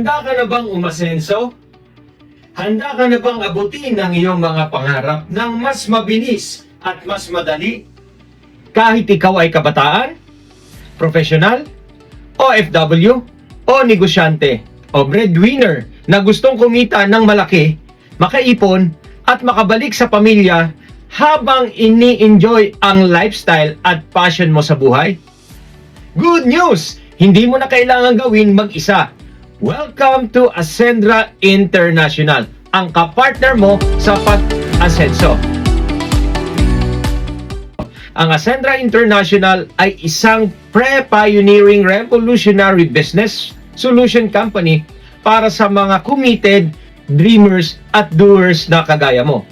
Handa ka na bang umasenso? Handa ka na bang abutin ang iyong mga pangarap ng mas mabilis at mas madali? Kahit ikaw ay kabataan, profesional, OFW, o negosyante, o breadwinner na gustong kumita ng malaki, makaipon, at makabalik sa pamilya habang ini-enjoy ang lifestyle at passion mo sa buhay? Good news! Hindi mo na kailangan gawin mag-isa. Welcome to Ascendra International, ang kapartner mo sa pag-asenso. Ang Ascendra International ay isang pre-pioneering revolutionary business solution company para sa mga committed, dreamers at doers na kagaya mo.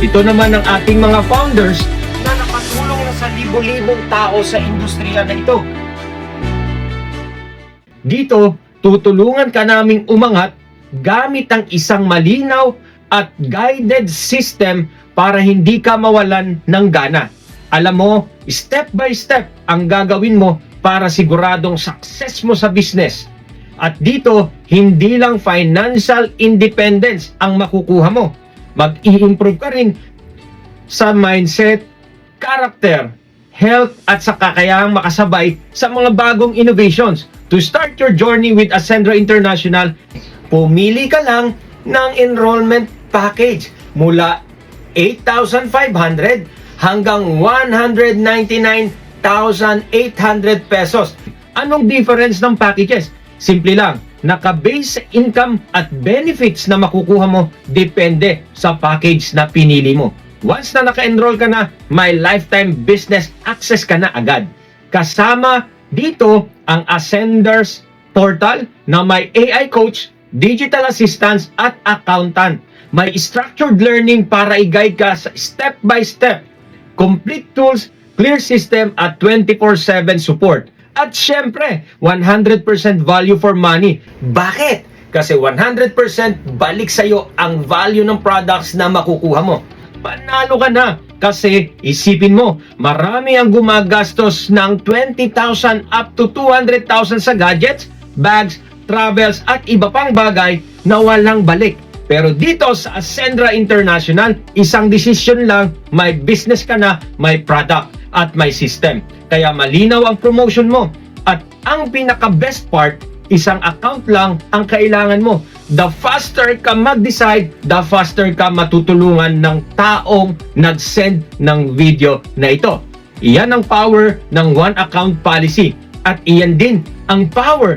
Ito naman ang ating mga founders na nakatulong na sa libo-libong tao sa industriya na ito. Dito, tutulungan ka naming umangat gamit ang isang malinaw at guided system para hindi ka mawalan ng gana. Alam mo, step by step ang gagawin mo para siguradong success mo sa business. At dito, hindi lang financial independence ang makukuha mo. Mag-i-improve ka rin sa mindset, character, health at sa kakayahang makasabay sa mga bagong innovations. To start your journey with Ascendra International, pumili ka lang ng enrollment package mula 8,500 hanggang 199,800 pesos. Anong difference ng packages? Simple lang, naka-base income at benefits na makukuha mo depende sa package na pinili mo. Once na naka-enroll ka na, may lifetime business access ka na agad. Kasama dito ang Ascender's portal na may AI coach, digital assistants at accountant. May structured learning para i-guide ka sa step by step, complete tools, clear system at 24/7 support. At syempre, 100% value for money. Bakit? Kasi 100% balik sa'yo ang value ng products na makukuha mo. Panalo ka na kasi isipin mo, marami ang gumagastos ng 20,000 up to 200,000 sa gadgets, bags, travels at iba pang bagay na walang balik. Pero dito sa Ascendra International, isang decision lang, may business ka na, may product at may system. Kaya malinaw ang promotion mo. At ang pinaka-best part, isang account lang ang kailangan mo. The faster ka mag-decide, the faster ka matutulungan ng taong nag-send ng video na ito. Iyan ang power ng one account policy. At iyan din ang power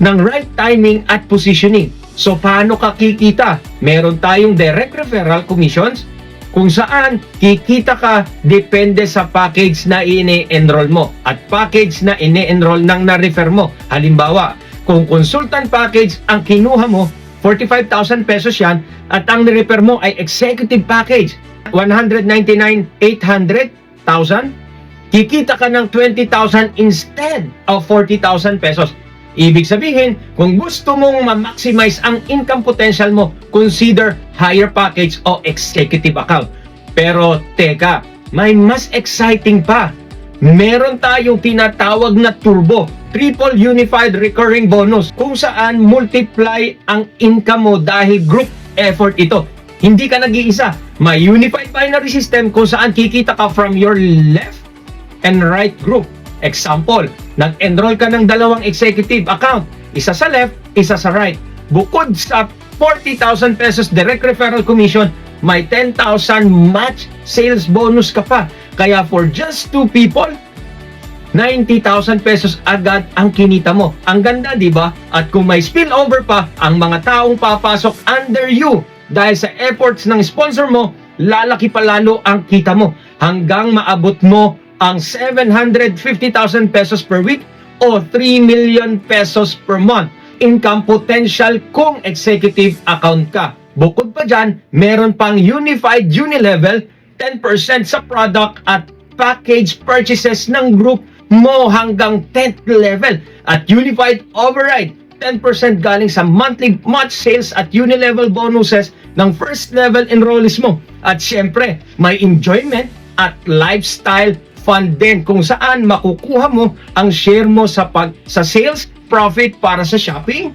ng right timing at positioning. So paano ka kikita? Meron tayong direct referral commissions kung saan kikita ka depende sa package na ini-enroll mo at package na ini-enroll ng na-refer mo. Halimbawa, kung consultant package ang kinuha mo, 45,000 pesos yan at ang ni-refer mo ay executive package, 199,800,000, kikita ka ng 20,000 instead of 40,000 pesos. Ibig sabihin, kung gusto mong ma-maximize ang income potential mo, consider higher package o executive account. Pero teka, may mas exciting pa. Meron tayong tinatawag na turbo, triple unified recurring bonus, kung saan multiply ang income mo dahil group effort ito. Hindi ka nag-iisa. May unified binary system kung saan kikita ka from your left and right group. Example, nag-enroll ka ng dalawang executive account, isa sa left, isa sa right. Bukod sa 40,000 pesos direct referral commission, may 10,000 match sales bonus ka pa. Kaya for just 2 people, 90,000 pesos agad ang kinita mo. Ang ganda, di ba? At kung may spillover pa, ang mga taong papasok under you dahil sa efforts ng sponsor mo, lalaki pa lalo ang kita mo hanggang maabot mo ang 750,000 pesos per week o 3 million pesos per month income potential kung executive account ka. Bukod pa dyan, meron pang unified uni-level, 10% sa product at package purchases ng group mo hanggang 10th level at unified override, 10% galing sa monthly match sales at uni-level bonuses ng first level enrollees mo. At syempre, may enjoyment at lifestyle fund din kung saan makukuha mo ang share mo sa sales profit para sa shopping,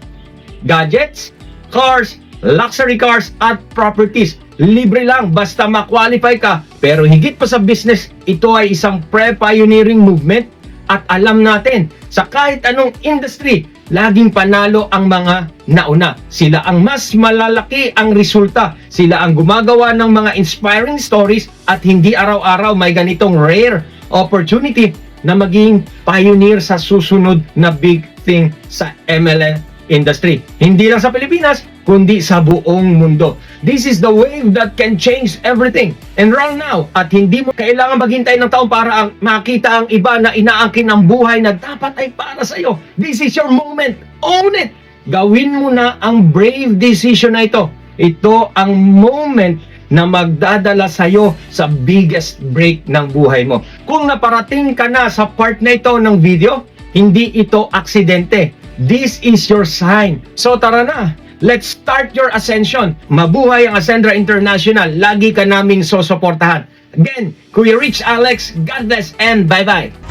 gadgets, cars, luxury cars at properties. Libre lang basta ma-qualify ka. Pero higit pa sa business, ito ay isang pre-pioneering movement at alam natin sa kahit anong industry, laging panalo ang mga nauna. Sila ang mas malalaki ang resulta. Sila ang gumagawa ng mga inspiring stories at hindi araw-araw may ganitong rare opportunity na maging pioneer sa susunod na big thing sa MLM industry. Hindi lang sa Pilipinas, kundi sa buong mundo. This is the wave that can change everything. Enroll now at hindi mo kailangan maghintay ng taon para makita ang iba na inaangkin ang buhay na dapat ay para sa iyo. This is your moment. Own it! Gawin mo na ang brave decision na ito. Ito ang moment na magdadala sa iyo sa biggest break ng buhay mo. Kung naparating ka na sa part na ito ng video, hindi ito aksidente. This is your sign. So tara na, let's start your ascension. Mabuhay ang Ascendra International. Lagi ka naming susuportahan. Again, Kuya Rich Alex, God bless and bye-bye.